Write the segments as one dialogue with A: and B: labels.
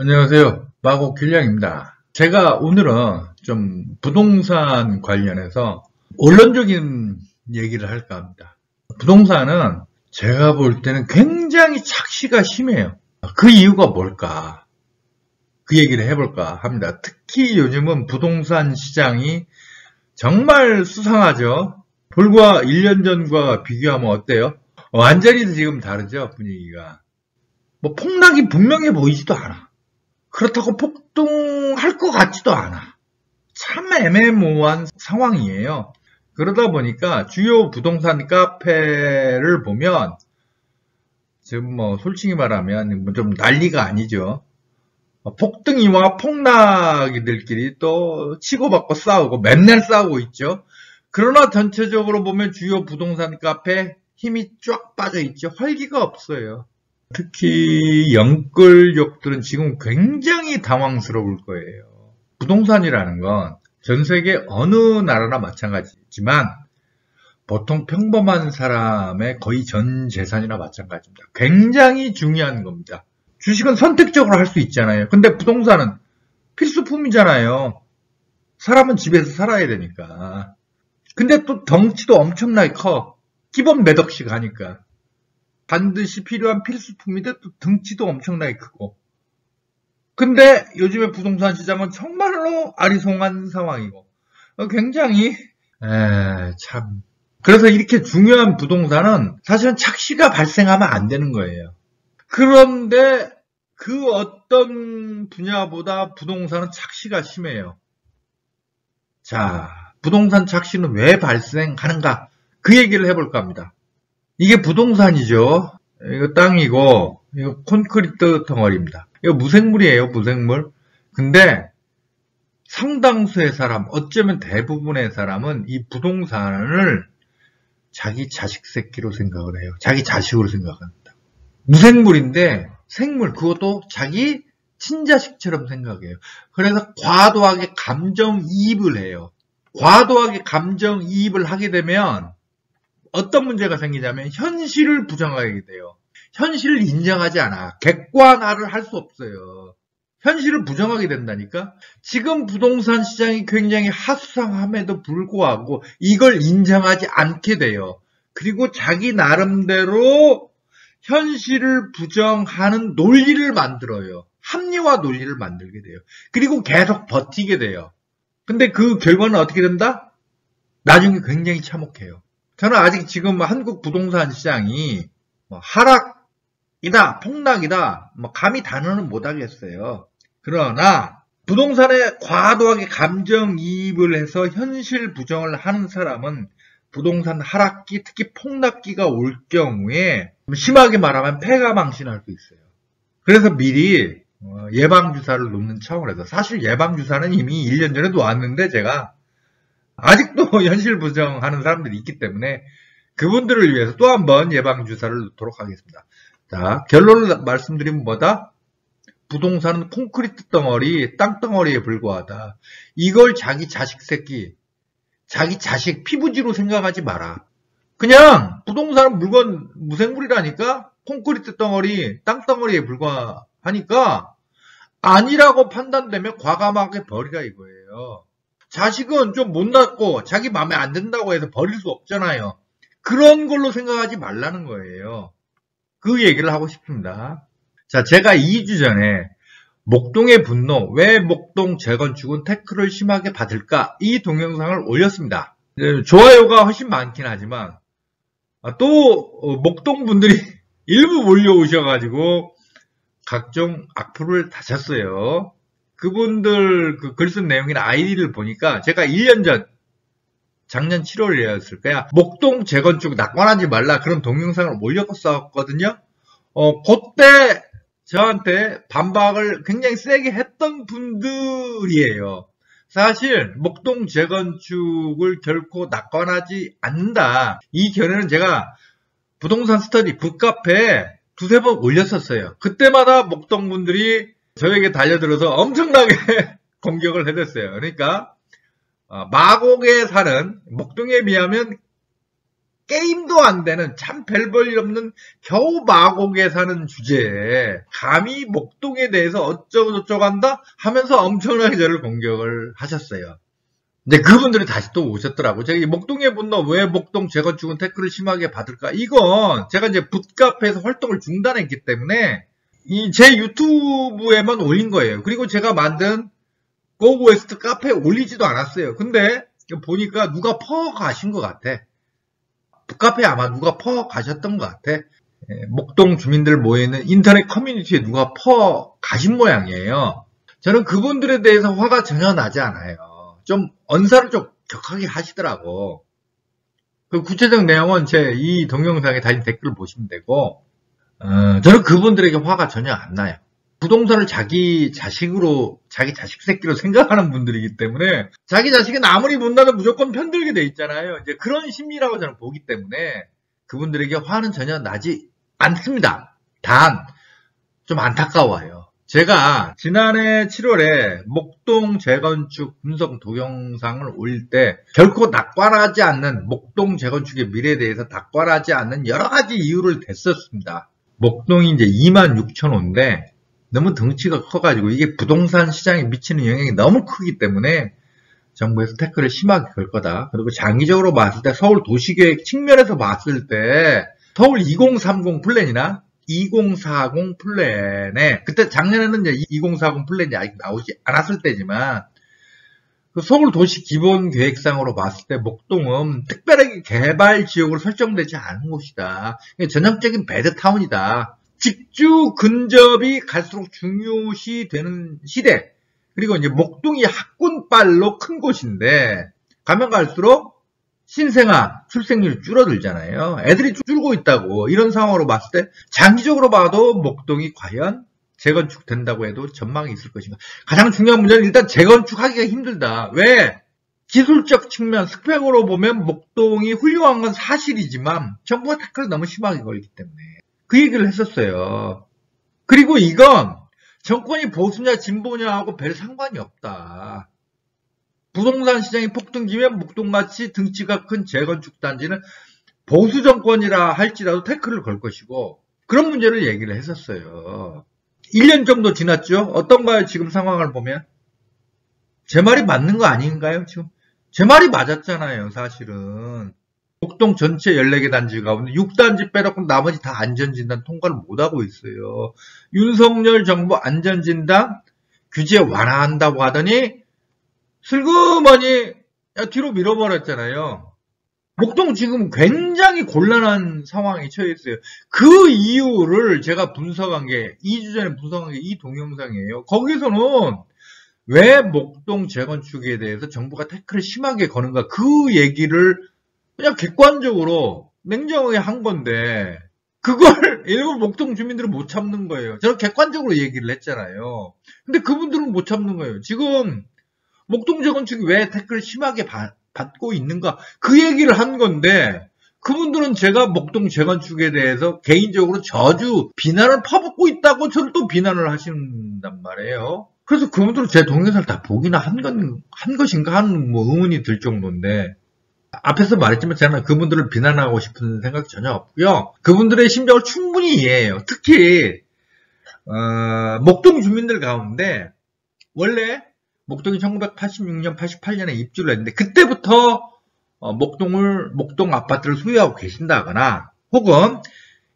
A: 안녕하세요. 마고 길냥입니다. 제가 오늘은 좀 부동산 관련해서 원론적인 얘기를 할까 합니다. 부동산은 제가 볼 때는 굉장히 착시가 심해요. 그 이유가 뭘까? 그 얘기를 해볼까 합니다. 특히 요즘은 부동산 시장이 정말 수상하죠. 불과 1년 전과 비교하면 어때요? 완전히 지금 다르죠, 분위기가. 폭락이 분명해 보이지도 않아. 그렇다고 폭등할 것 같지도 않아. 참 애매모호한 상황이에요. 그러다 보니까 주요 부동산 카페를 보면 지금 솔직히 말하면 좀 난리가 아니죠. 폭등이와 폭락이들끼리 또 치고받고 싸우고 맨날 싸우고 있죠. 그러나 전체적으로 보면 주요 부동산 카페 힘이 쫙 빠져 있죠. 활기가 없어요. 특히 영끌족들은 지금 굉장히 당황스러울 거예요. 부동산이라는 건 전 세계 어느 나라나 마찬가지지만 보통 평범한 사람의 거의 전 재산이나 마찬가지입니다. 굉장히 중요한 겁니다. 주식은 선택적으로 할 수 있잖아요. 근데 부동산은 필수품이잖아요. 사람은 집에서 살아야 되니까. 근데 또 덩치도 엄청나게 커. 기본 몇 억씩 하니까. 반드시 필요한 필수품인데 또 등치도 엄청나게 크고. 근데 요즘의 부동산 시장은 정말로 아리송한 상황이고 굉장히 참. 그래서 이렇게 중요한 부동산은 사실은 착시가 발생하면 안 되는 거예요. 그런데 그 어떤 분야보다 부동산은 착시가 심해요. 자, 부동산 착시는 왜 발생하는가? 그 얘기를 해볼까 합니다. 이게 부동산이죠. 이거 땅이고, 이거 콘크리트 덩어리입니다. 이거 무생물이에요, 무생물. 근데 상당수의 사람, 어쩌면 대부분의 사람은 이 부동산을 자기 자식 새끼로 생각을 해요. 자기 자식으로 생각합니다. 무생물인데 생물, 그것도 자기 친자식처럼 생각해요. 그래서 과도하게 감정이입을 해요. 과도하게 감정이입을 하게 되면 어떤 문제가 생기냐면 현실을 부정하게 돼요. 현실을 인정하지 않아. 객관화를 할 수 없어요. 현실을 부정하게 된다니까. 지금 부동산 시장이 굉장히 하수상함에도 불구하고 이걸 인정하지 않게 돼요. 그리고 자기 나름대로 현실을 부정하는 논리를 만들어요. 합리화 논리를 만들게 돼요. 그리고 계속 버티게 돼요. 근데 그 결과는 어떻게 된다? 나중에 굉장히 참혹해요. 저는 아직 지금 한국 부동산 시장이 하락이다, 폭락이다, 감히 단어는 못하겠어요. 그러나 부동산에 과도하게 감정이입을 해서 현실 부정을 하는 사람은 부동산 하락기, 특히 폭락기가 올 경우에 심하게 말하면 패가망신할 수 있어요. 그래서 미리 예방주사를 놓는 차원에서, 사실 예방주사는 이미 1년 전에 놓았는데 제가 아직도 현실 부정하는 사람들이 있기 때문에 그분들을 위해서 또 한 번 예방주사를 놓도록 하겠습니다. 자, 결론을 말씀드리면 뭐다? 부동산은 콘크리트 덩어리, 땅덩어리에 불과하다. 이걸 자기 자식 새끼, 자기 자식 피부지로 생각하지 마라. 그냥 부동산은 물건 무생물이라니까? 콘크리트 덩어리, 땅덩어리에 불과하니까 아니라고 판단되면 과감하게 버리라 이거예요. 자식은 좀 못났고 자기 마음에 안 든다고 해서 버릴 수 없잖아요. 그런 걸로 생각하지 말라는 거예요. 그 얘기를 하고 싶습니다. 자, 제가 2주 전에 목동의 분노, 왜 목동 재건축은 태클을 심하게 받을까? 이 동영상을 올렸습니다. 좋아요가 훨씬 많긴 하지만 또 목동 분들이 일부 몰려오셔가지고 각종 악플을 다셨어요. 그분들 그 글 쓴 내용이나 아이디를 보니까 제가 1년 전, 작년 7월이었을 거야. 목동 재건축 낙관하지 말라 그런 동영상을 올렸었거든요. 그때 저한테 반박을 굉장히 세게 했던 분들이에요. 사실 목동 재건축을 결코 낙관하지 않는다. 이 견해는 제가 부동산 스터디 북카페에 두세 번 올렸었어요. 그때마다 목동 분들이 저에게 달려들어서 엄청나게 공격을 해댔어요. 그러니까 마곡에 사는, 목동에 비하면 게임도 안 되는 참 별 볼 일 없는 겨우 마곡에 사는 주제에 감히 목동에 대해서 어쩌고저쩌고 한다 하면서 엄청나게 저를 공격을 하셨어요. 근데 그분들이 다시 또 오셨더라고. 제가 목동의 분노, 왜 목동 재건축은 태클을 심하게 받을까? 이건 제가 이제 붓카페에서 활동을 중단했기 때문에 제 유튜브에만 올린 거예요. 그리고 제가 만든 고고웨스트 카페에 올리지도 않았어요. 근데 보니까 누가 퍼 가신 것 같아. 붓카페에 아마 누가 퍼 가셨던 것 같아. 목동 주민들 모여있는 인터넷 커뮤니티에 누가 퍼 가신 모양이에요. 저는 그분들에 대해서 화가 전혀 나지 않아요. 좀 언사를 좀 격하게 하시더라고. 그 구체적 내용은 제 이 동영상에 달린 댓글을 보시면 되고, 저는 그분들에게 화가 전혀 안 나요. 부동산을 자기 자식으로, 자기 자식 새끼로 생각하는 분들이기 때문에 자기 자식은 아무리 못나도 무조건 편들게 돼 있잖아요. 이제 그런 심리라고 저는 보기 때문에 그분들에게 화는 전혀 나지 않습니다. 단, 좀 안타까워요. 제가 지난해 7월에 목동 재건축 분석 동영상을 올릴 때 결코 낙관하지 않는 목동 재건축의 미래에 대해서 낙관하지 않는 여러 가지 이유를 댔었습니다. 목동이 이제 26,000호인데 너무 덩치가 커가지고 이게 부동산 시장에 미치는 영향이 너무 크기 때문에 정부에서 태클을 심하게 걸 거다. 그리고 장기적으로 봤을 때 서울 도시계획 측면에서 봤을 때 서울 2030 플랜이나 2040 플랜에, 그때 작년에는 이제 2040 플랜이 아직 나오지 않았을 때지만, 그 서울 도시 기본 계획상으로 봤을 때 목동은 특별하게 개발 지역으로 설정되지 않은 곳이다. 전형적인 배드타운이다. 직주 근접이 갈수록 중요시 되는 시대. 그리고 이제 목동이 학군빨로 큰 곳인데, 가면 갈수록 신생아 출생률이 줄어들잖아요. 애들이 줄고 있다고. 이런 상황으로 봤을 때 장기적으로 봐도 목동이 과연 재건축된다고 해도 전망이 있을 것인가. 가장 중요한 문제는 일단 재건축하기가 힘들다. 왜? 기술적 측면, 스펙으로 보면 목동이 훌륭한 건 사실이지만 정부가 태클을 너무 심하게 걸기 때문에 그 얘기를 했었어요. 그리고 이건 정권이 보수냐 진보냐 하고 별 상관이 없다. 부동산 시장이 폭등기면 목동같이 등치가 큰 재건축 단지는 보수 정권이라 할지라도 태클을 걸 것이고, 그런 문제를 얘기를 했었어요. 1년 정도 지났죠? 어떤가요? 지금 상황을 보면? 제 말이 맞는 거 아닌가요? 지금 제 말이 맞았잖아요. 사실은 목동 전체 14개 단지 가운데 6단지 빼놓고 나머지 다 안전진단 통과를 못하고 있어요. 윤석열 정부 안전진단 규제 완화한다고 하더니 슬그머니 뒤로 밀어버렸잖아요. 목동 지금 굉장히 곤란한 상황에 처해 있어요. 그 이유를 제가 분석한 게 2주 전에 분석한 게 이 동영상이에요. 거기서는 왜 목동 재건축에 대해서 정부가 태클을 심하게 거는가, 그 얘기를 그냥 객관적으로 냉정하게 한 건데 그걸 일부 목동 주민들은 못 참는 거예요. 저는 객관적으로 얘기를 했잖아요. 근데 그분들은 못 참는 거예요. 지금 목동 재건축이 왜 태클을 심하게 받고 있는가, 그 얘기를 한 건데 그분들은 제가 목동 재건축에 대해서 개인적으로 저주 비난을 퍼붓고 있다고 저를 또 비난을 하신단 말이에요. 그래서 그분들은 제 동영상을 다 보기나 한 것인가 하는 뭐 의문이 들 정도인데, 앞에서 말했지만 저는 그분들을 비난하고 싶은 생각이 전혀 없고요. 그분들의 심정을 충분히 이해해요. 특히 목동 주민들 가운데 원래 목동이 1986년, 88년에 입주를 했는데 그때부터 목동 아파트를 소유하고 계신다거나, 혹은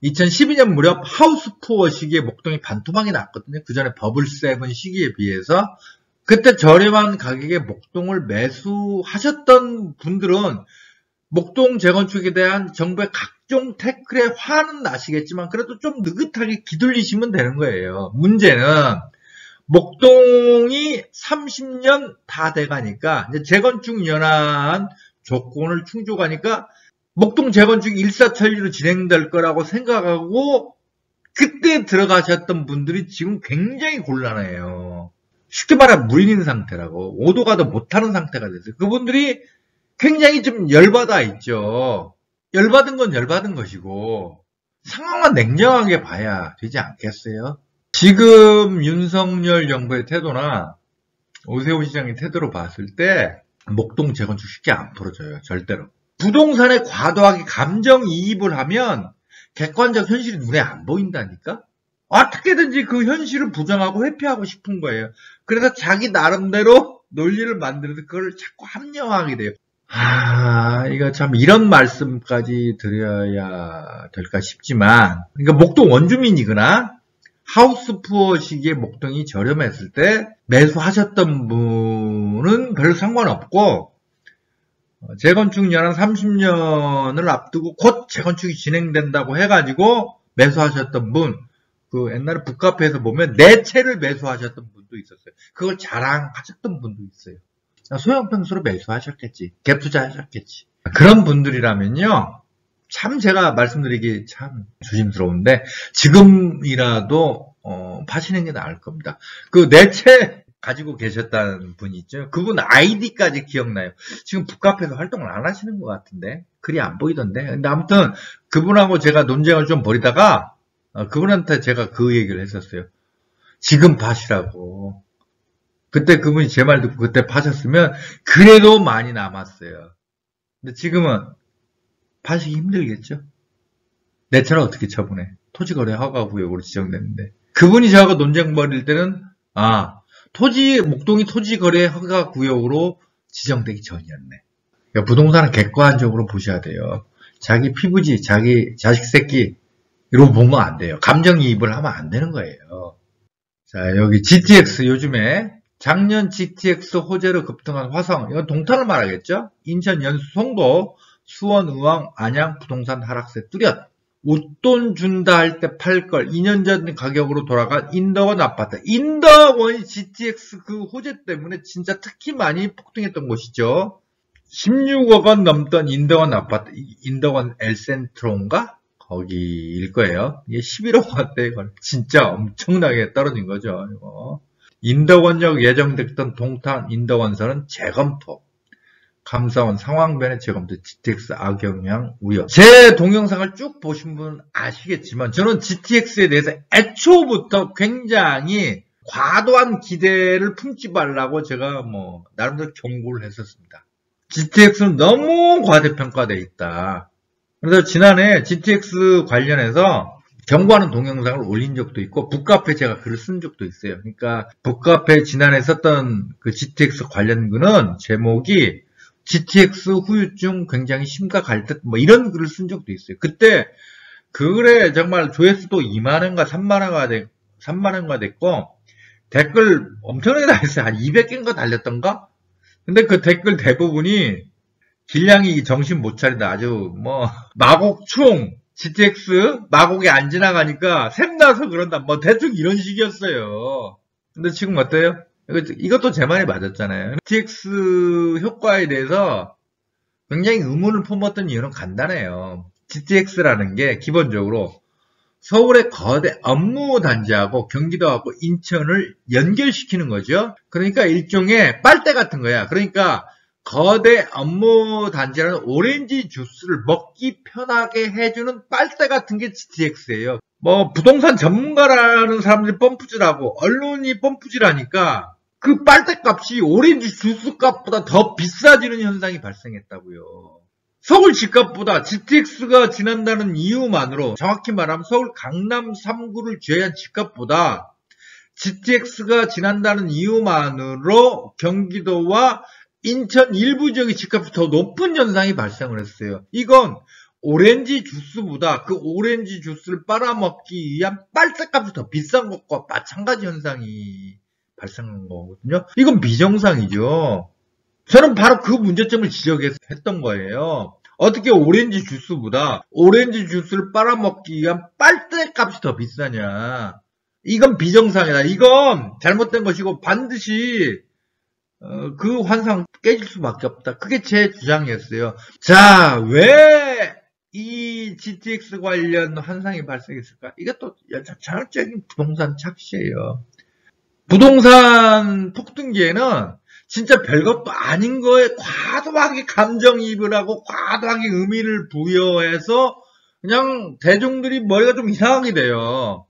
A: 2012년 무렵 하우스푸어 시기에 목동이 반토막이 났거든요. 그 전에 버블7 시기에 비해서. 그때 저렴한 가격에 목동을 매수하셨던 분들은 목동 재건축에 대한 정부의 각종 태클에 화는 나시겠지만 그래도 좀 느긋하게 기둘리시면 되는 거예요. 문제는 목동이 30년 다 돼가니까 이제 재건축 연한 조건을 충족하니까 목동 재건축이 일사천리로 진행될 거라고 생각하고 그때 들어가셨던 분들이 지금 굉장히 곤란해요. 쉽게 말하면 무인인 상태라고, 오도 가도 못하는 상태가 됐어요. 그분들이 굉장히 좀 열받아 있죠. 열받은 건 열받은 것이고 상황만 냉정하게 봐야 되지 않겠어요? 지금 윤석열 정부의 태도나 오세훈 시장의 태도로 봤을 때 목동 재건축 쉽게 안 풀어져요. 절대로. 부동산에 과도하게 감정이입을 하면 객관적 현실이 눈에 안 보인다니까? 어떻게든지 그 현실을 부정하고 회피하고 싶은 거예요. 그래서 자기 나름대로 논리를 만들어서 그걸 자꾸 합리화하게 돼요. 이거 참 이런 말씀까지 드려야 될까 싶지만, 그러니까 목동 원주민이거나 하우스 푸어 시기에 목동이 저렴했을 때 매수하셨던 분은 별로 상관없고, 재건축 연한 30년을 앞두고 곧 재건축이 진행된다고 해가지고 매수하셨던 분, 그 옛날에 북카페에서 보면 네 채를 매수하셨던 분도 있었어요. 그걸 자랑하셨던 분도 있어요. 소형 평수로 매수하셨겠지. 갭 투자하셨겠지. 그런 분들이라면요. 참 제가 말씀드리기 참 조심스러운데 지금이라도 파시는 게 나을 겁니다. 그 네 채 가지고 계셨다는 분이 있죠. 그분 아이디까지 기억나요. 지금 북카페에서 활동을 안 하시는 것 같은데 글이 안 보이던데. 근데 아무튼 그분하고 제가 논쟁을 좀 벌이다가 그분한테 제가 그 얘기를 했었어요. 지금 파시라고. 그때 그분이 제 말 듣고 그때 파셨으면 그래도 많이 남았어요. 근데 지금은 파시기 힘들겠죠? 내 차를 어떻게 처분해? 토지거래 허가구역으로 지정됐는데. 그분이 저하고 논쟁 벌일 때는 목동이 토지거래 허가구역으로 지정되기 전이었네. 그러니까 부동산은 객관적으로 보셔야 돼요. 자기 피부지, 자기 자식 새끼로 보면 안 돼요. 감정이입을 하면 안 되는 거예요. 자, 여기 GTX 요즘에 작년 GTX 호재로 급등한 화성, 이건 동탄을 말하겠죠? 인천 연수 송도, 수원 의왕 안양 부동산 하락세 뚜렷. 웃돈 준다 할 때 팔 걸 2년 전 가격으로 돌아간 인덕원 아파트. 인덕원이 GTX 그 호재 때문에 진짜 특히 많이 폭등했던 곳이죠. 16억 원 넘던 인덕원 아파트, 인덕원 엘센트로인가? 거기일 거예요. 이게 11억 원대 진짜 엄청나게 떨어진 거죠. 이거. 인덕원역 예정됐던 동탄 인덕원선은 재검토. 감사원 상황변의 재검토 GTX 악영향 우려. 제 동영상을 쭉 보신 분 아시겠지만 저는 GTX에 대해서 애초부터 굉장히 과도한 기대를 품지 말라고 제가 나름대로 경고를 했었습니다. GTX는 너무 과대평가되어 있다. 그래서 지난해 GTX 관련해서 경고하는 동영상을 올린 적도 있고 북카페에 제가 글을 쓴 적도 있어요. 그러니까 북카페에 지난해 썼던 그 GTX 관련 글은 제목이 GTX 후유증 굉장히 심각할 듯 이런 글을 쓴 적도 있어요. 그때 그 글에 정말 조회수도 2만원과 3만원가 됐고 댓글 엄청나게 달렸어요. 한 200개인가 달렸던가? 근데 그 댓글 대부분이 길냥이 정신 못 차린다. 아주 마곡충 GTX 마곡이 안 지나가니까 샘나서 그런다. 대충 이런 식이었어요. 근데 지금 어때요? 이것도 제 말이 맞았잖아요. GTX 효과에 대해서 굉장히 의문을 품었던 이유는 간단해요. GTX라는 게 기본적으로 서울의 거대 업무단지하고 경기도하고 인천을 연결시키는 거죠. 그러니까 일종의 빨대 같은 거야. 그러니까 거대 업무단지라는 오렌지 주스를 먹기 편하게 해주는 빨대 같은 게 GTX예요. 부동산 전문가라는 사람들이 펌프질하고 언론이 펌프질하니까 그 빨대 값이 오렌지 주스 값보다 더 비싸지는 현상이 발생했다고요. 서울 집값보다 GTX가 지난다는 이유만으로, 정확히 말하면 서울 강남 3구를 제외한 집값보다 GTX가 지난다는 이유만으로 경기도와 인천 일부 지역의 집값이 더 높은 현상이 발생을 했어요. 이건 오렌지 주스보다 그 오렌지 주스를 빨아먹기 위한 빨대값이 더 비싼 것과 마찬가지 현상이 발생한 거거든요. 이건 비정상이죠. 저는 바로 그 문제점을 지적했던 거예요. 어떻게 오렌지 주스보다 오렌지 주스를 빨아먹기 위한 빨대값이 더 비싸냐. 이건 비정상이다. 이건 잘못된 것이고 반드시 그 환상 깨질 수밖에 없다. 그게 제 주장이었어요. 자, 왜 이 GTX 관련 환상이 발생했을까? 이것도 전형적인 부동산 착시예요. 부동산 폭등기에는 진짜 별것도 아닌 거에 과도하게 감정이입을 하고 과도하게 의미를 부여해서 그냥 대중들이 머리가 좀 이상하게 돼요.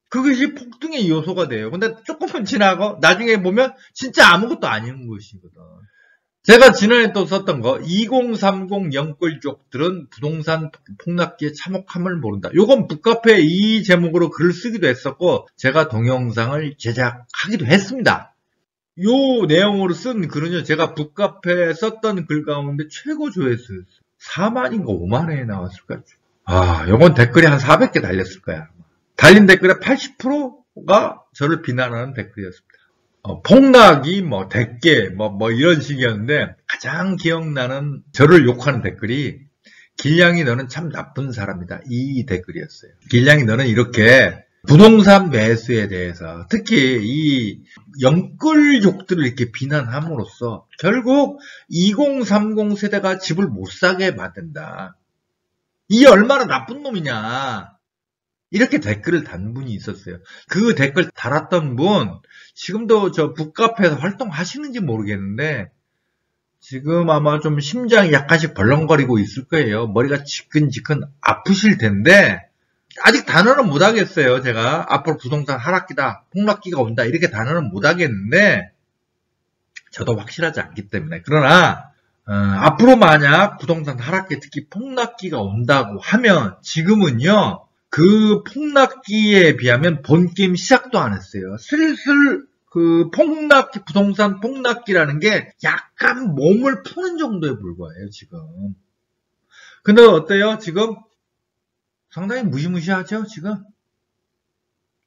A: 그것이 폭등의 요소가 돼요. 근데 조금만 지나고 나중에 보면 진짜 아무것도 아닌 것이거든. 제가 지난해 또 썼던 거 2030 영끌족들은 부동산 폭락기에 참혹함을 모른다. 요건 북카페에 이 제목으로 글을 쓰기도 했었고 제가 동영상을 제작하기도 했습니다. 요 내용으로 쓴 글은요, 제가 북카페에 썼던 글 가운데 최고 조회수 4만인가 5만회에 나왔을까요? 요건 댓글이 한 400개 달렸을 거야. 달린 댓글의 80%가 저를 비난하는 댓글이었습니다. 폭락이 대개 이런 식이었는데 가장 기억나는 저를 욕하는 댓글이 길냥이 너는 참 나쁜 사람이다, 이 댓글이었어요. 길냥이 너는 이렇게 부동산 매수에 대해서 특히 이 영끌족들을 이렇게 비난함으로써 결국 2030 세대가 집을 못 사게 만든다. 이 얼마나 나쁜 놈이냐, 이렇게 댓글을 단 분이 있었어요. 그 댓글 달았던 분 지금도 저 북카페에서 활동하시는지 모르겠는데 지금 아마 좀 심장이 약간씩 벌렁거리고 있을 거예요. 머리가 지끈지끈 아프실 텐데 아직 단언은 못하겠어요. 제가 앞으로 부동산 하락기다, 폭락기가 온다, 이렇게 단언은 못하겠는데 저도 확실하지 않기 때문에. 그러나 앞으로 만약 부동산 하락기, 특히 폭락기가 온다고 하면 지금은요, 그 폭락기에 비하면 본 게임 시작도 안 했어요. 슬슬 그 폭락기, 부동산 폭락기라는 게 약간 몸을 푸는 정도에 불과해요, 지금. 근데 어때요? 지금 상당히 무시무시하죠, 지금?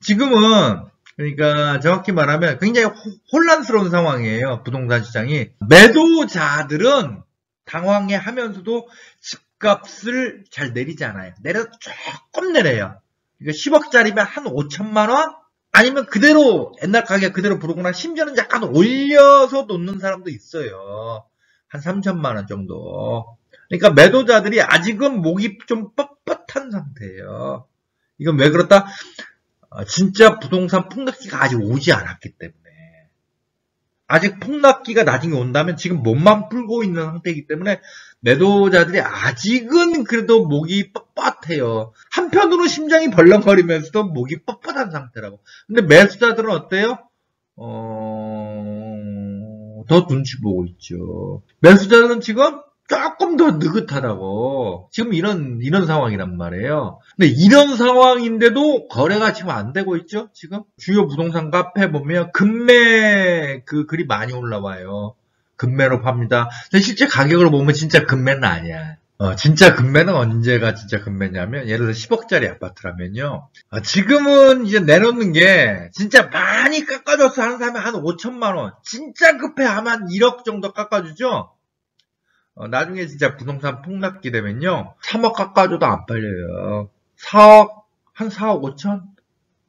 A: 지금은, 그러니까 정확히 말하면 굉장히 혼란스러운 상황이에요, 부동산 시장이. 매도자들은 당황해 하면서도 집값을 잘 내리지 않아요. 내려도 조금 내려요. 그러니까 10억짜리면 한 5천만 원? 아니면 그대로 옛날 가격 그대로 부르거나 심지어는 약간 올려서 놓는 사람도 있어요. 한 3천만 원 정도. 그러니까 매도자들이 아직은 목이 좀 뻣뻣한 상태예요. 이건 왜 그렇다? 진짜 부동산 폭락기가 아직 오지 않았기 때문에. 아직 폭락기가 나중에 온다면 지금 몸만 풀고 있는 상태이기 때문에 매도자들이 아직은 그래도 목이 뻣뻣해요. 한편으로 심장이 벌렁거리면서도 목이 뻣뻣한 상태라고. 근데 매수자들은 어때요? 더 눈치 보고 있죠. 매수자들은 지금 조금 더 느긋하다고. 지금 이런 상황이란 말이에요. 근데 이런 상황인데도 거래가 지금 안 되고 있죠, 지금? 주요 부동산 카페 보면 금매 그 글이 많이 올라와요. 금매로 팝니다. 근데 실제 가격을 보면 진짜 금매는 아니야. 진짜 금매는 언제가 진짜 금매냐면, 예를 들어 10억짜리 아파트라면요. 지금은 이제 내놓는 게 진짜 많이 깎아줘서 하는 사람이 한 5천만 원. 진짜 급해 하면 한 1억 정도 깎아주죠? 나중에 진짜 부동산 폭락기 되면요, 3억 깎아줘도 안 팔려요. 4억, 한 4억 5천?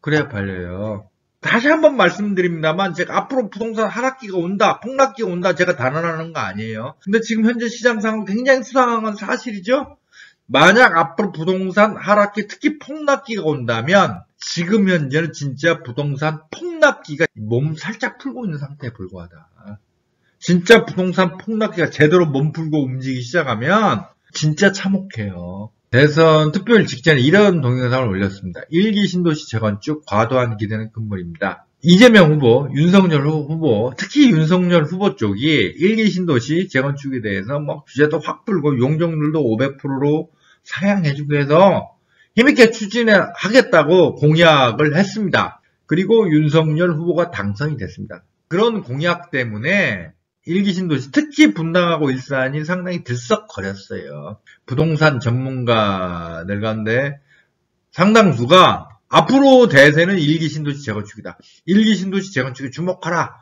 A: 그래야 팔려요. 다시 한번 말씀드립니다만, 제가 앞으로 부동산 하락기가 온다, 폭락기가 온다, 제가 단언하는 거 아니에요. 근데 지금 현재 시장 상황은 굉장히 수상한 사실이죠? 만약 앞으로 부동산 하락기, 특히 폭락기가 온다면, 지금 현재는 진짜 부동산 폭락기가 몸 살짝 풀고 있는 상태에 불과하다. 진짜 부동산 폭락기가 제대로 몸 풀고 움직이기 시작하면 진짜 참혹해요. 대선 투표일 직전에 이런 동영상을 올렸습니다. 1기 신도시 재건축 과도한 기대는 금물입니다. 이재명 후보, 윤석열 후보, 특히 윤석열 후보 쪽이 1기 신도시 재건축에 대해서 규제도 확 풀고 용적률도 500%로 상향해주고 해서 힘있게 추진하겠다고 공약을 했습니다. 그리고 윤석열 후보가 당선이 됐습니다. 그런 공약 때문에 1기 신도시, 특히 분당하고 일산이 상당히 들썩거렸어요. 부동산 전문가들 가운데 상당수가 앞으로 대세는 1기 신도시 재건축이다. 1기 신도시 재건축에 주목하라.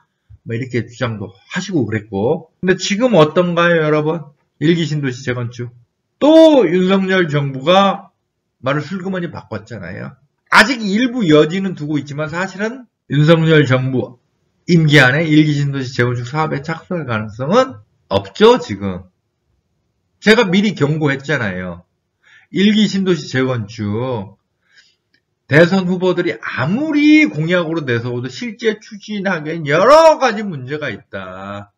A: 이렇게 주장도 하시고 그랬고. 근데 지금 어떤가요, 여러분? 1기 신도시 재건축. 또 윤석열 정부가 말을 슬그머니 바꿨잖아요. 아직 일부 여지는 두고 있지만 사실은 윤석열 정부 임기 안에 1기 신도시 재건축 사업에 착수할 가능성은 없죠, 지금. 제가 미리 경고했잖아요. 1기 신도시 재건축, 대선 후보들이 아무리 공약으로 내세워도 실제 추진하기엔 여러 가지 문제가 있다.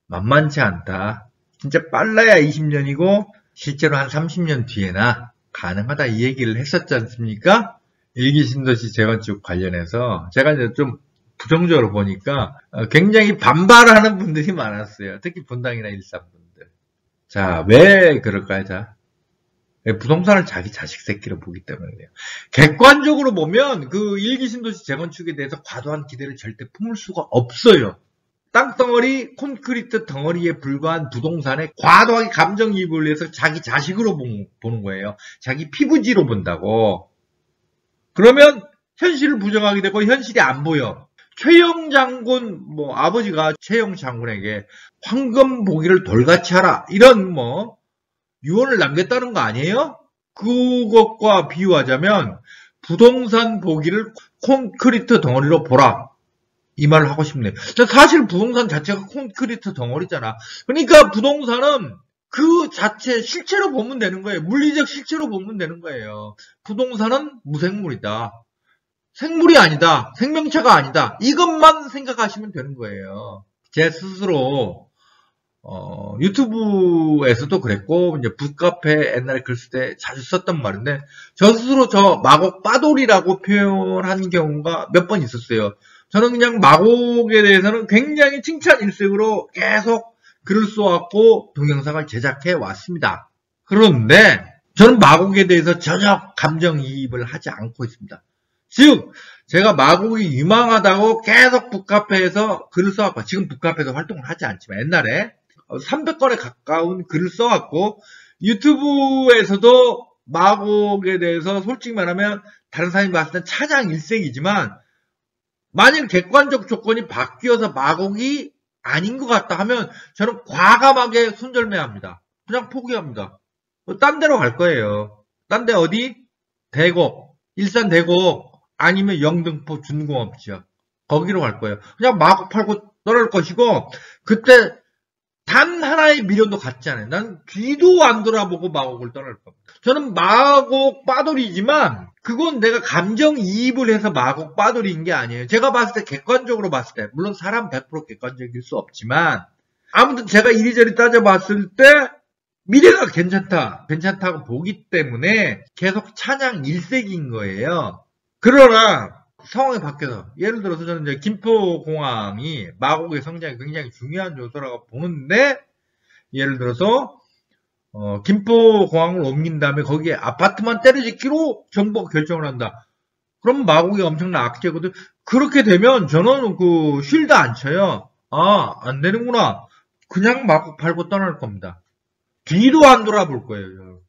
A: 만만치 않다. 진짜 빨라야 20년이고, 실제로 한 30년 뒤에나 가능하다, 이 얘기를 했었지 않습니까? 1기 신도시 재건축 관련해서 제가 이제 좀 부정적으로 보니까 굉장히 반발하는 분들이 많았어요. 특히 분당이나 일산분들. 자, 왜 그럴까요? 자, 부동산을 자기 자식 새끼로 보기 때문이에요. 객관적으로 보면 그 일기 신도시 재건축에 대해서 과도한 기대를 절대 품을 수가 없어요. 땅덩어리, 콘크리트 덩어리에 불과한 부동산에 과도하게 감정이입을 해서 자기 자식으로 보는 거예요. 자기 피부지로 본다고. 그러면 현실을 부정하게 되고 현실이 안 보여. 최영 장군, 아버지가 최영 장군에게 황금 보기를 돌같이 하라. 이런 유언을 남겼다는 거 아니에요? 그것과 비유하자면 부동산 보기를 콘크리트 덩어리로 보라. 이 말을 하고 싶네요. 사실 부동산 자체가 콘크리트 덩어리잖아. 그러니까 부동산은 그 자체 실체로 보면 되는 거예요. 물리적 실체로 보면 되는 거예요. 부동산은 무생물이다. 생물이 아니다. 생명체가 아니다. 이것만 생각하시면 되는 거예요. 제 스스로 유튜브에서도 그랬고 이제 북카페 옛날에 글 쓸 때 자주 썼던 말인데 저 스스로 저 마곡 빠돌이라고 표현한 경우가 몇 번 있었어요. 저는 그냥 마곡에 대해서는 굉장히 칭찬 일색으로 계속 글을 써왔고 동영상을 제작해 왔습니다. 그런데 저는 마곡에 대해서 전혀 감정이입을 하지 않고 있습니다. 즉 제가 마곡이 유망하다고 계속 북카페에서 글을 써왔고 지금 북카페에서 활동을 하지 않지만 옛날에 300건에 가까운 글을 써왔고 유튜브에서도 마곡에 대해서 솔직히 말하면 다른 사람이 봤을 땐 찬양 일색이지만 만일 객관적 조건이 바뀌어서 마곡이 아닌 것 같다 하면 저는 과감하게 손절매합니다. 그냥 포기합니다. 딴 데로 갈 거예요. 딴 데 어디? 대곡, 일산 대곡 아니면 영등포 준공업지역 거기로 갈 거예요. 그냥 마곡 팔고 떠날 것이고 그때 단 하나의 미련도 갖지 않아요. 난 뒤도 안 돌아보고 마곡을 떠날 겁니다. 저는 마곡 빠돌이지만 그건 내가 감정이입을 해서 마곡 빠돌이인 게 아니에요. 제가 봤을 때 객관적으로 봤을 때 물론 사람 100% 객관적일 수 없지만 아무튼 제가 이리저리 따져봤을 때 미래가 괜찮다고 보기 때문에 계속 찬양 일색인 거예요. 그러나 상황이 바뀌어서 예를 들어서 저는 이제 김포공항이 마곡의 성장에 굉장히 중요한 요소라고 보는데 예를 들어서 김포공항을 옮긴 다음에 거기에 아파트만 때려짓기로 정부가 결정을 한다. 그럼 마곡이 엄청난 악재거든. 그렇게 되면 저는 그 쉴드 안 쳐요. 아, 안 되는구나. 그냥 마곡 팔고 떠날 겁니다. 뒤도 안 돌아볼 거예요.